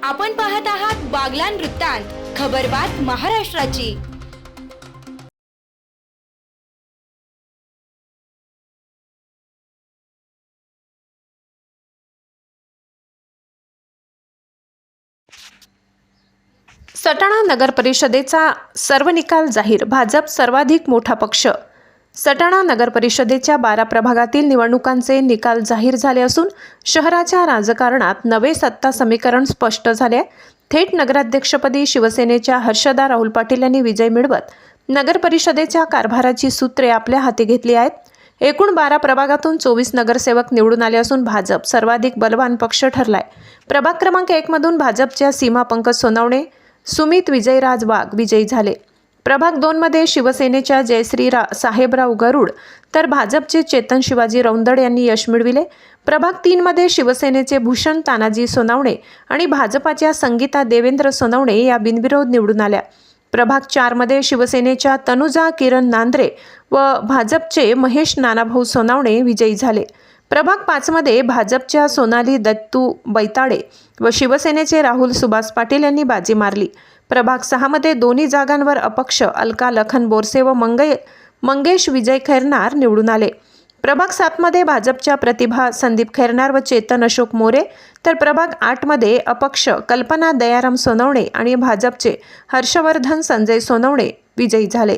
आपण पाहत आहात बागलाण वृत्तांत, खबरबात महाराष्ट्राची। सटाणा नगर परिषदेचा सर्व निकाल जाहीर। भाजप सर्वाधिक मोठा पक्ष। सटाणा नगर परिषदेच्या 12 प्रभागातील निवडणुकांचे निकाल जाहीर झाले असून शहराच्या राजकारणात नवे सत्ता समीकरण स्पष्ट झाले। थेट नगराध्यक्षपदी शिवसेनेच्या हर्षदा राहुल पाटील यांनी विजय मिळवत नगर परिषदेच्या कारभाराची सूत्रे आपल्या हाती घेतली आहेत। एकूण 12 प्रभागातून 24 नगरसेवक निवडून आले असून भाजप सर्वाधिक बलवान पक्ष ठरलाय। प्रभाग क्रमांक 1 मधून भाजपच्या सीमा पंकज सोनवणे, सुमित विजयराज वाघ विजयी झाले। प्रभाग 2 मध्ये शिवसेनेच्या जयश्री साहेबराव गरुड तर भाजपचे चेतन शिवाजी रौंदड यांनी यश मिळविले। प्रभाग 3 मध्ये शिवसेनेचे भूषण तानाजी सोनवणे आणि भाजपाच्या संगीता देवेंद्र सोनवणे या बिनविरोध निवडून आल्या। प्रभाग 4 मध्ये शिवसेनेच्या तनुजा किरण नांद्रे व भाजपचे महेश नानाभाऊ सोनवणे विजयी झाले। प्रभाग 5 मध्ये भाजपच्या सोनाली दत्तू बैताडे व शिवसेनेचे राहुल सुभाष पाटील यांनी बाजी मारली। प्रभाग 6 मध्ये दोन्ही जागांवर अपक्ष अलका लखन बोरसे व मंगेश विजय खैरनार निवडून आले। प्रभाग 7 मध्ये भाजपच्या प्रतिभा संदीप खैरनार व चेतन अशोक मोरे तर प्रभाग 8 मध्ये अपक्ष कल्पना दयाराम सोनवणे आणि भाजपचे हर्षवर्धन संजय सोनवणे विजयी झाले।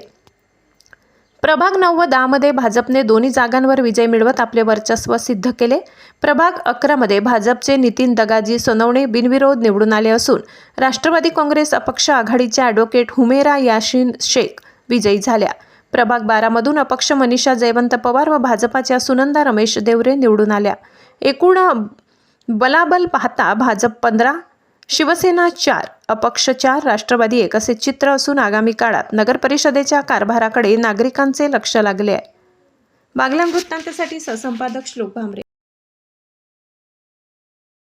प्रभाग 9 व 10 मध्ये भाजपने दोन्ही जागांवर विजय मिळवत आपले वर्चस्व सिद्ध केले। प्रभाग 11 मध्ये भाजपचे नितीन दगाजी सोनवणे बिनविरोध निवडून आले असून राष्ट्रवादी काँग्रेस अपक्ष आघाडीच्या ॲडव्होकेट हुमेरा याशीन शेख विजयी झाल्या। प्रभाग 12 मधून अपक्ष मनीषा जयवंत पवार व भाजपाच्या सुनंदा रमेश देवरे निवडून आल्या। एकूण बलाबल पाहता भाजप 15, शिवसेना 4, अपक्ष 4, राष्ट्रवादी 1 असे चित्र असून आगामी काळात नगर परिषदेच्या कारभाराकडे नागरिकांचे लक्ष लागले आहे। बागलाण वृत्तांतसाठी सहसंपादक श्लोक भामरे।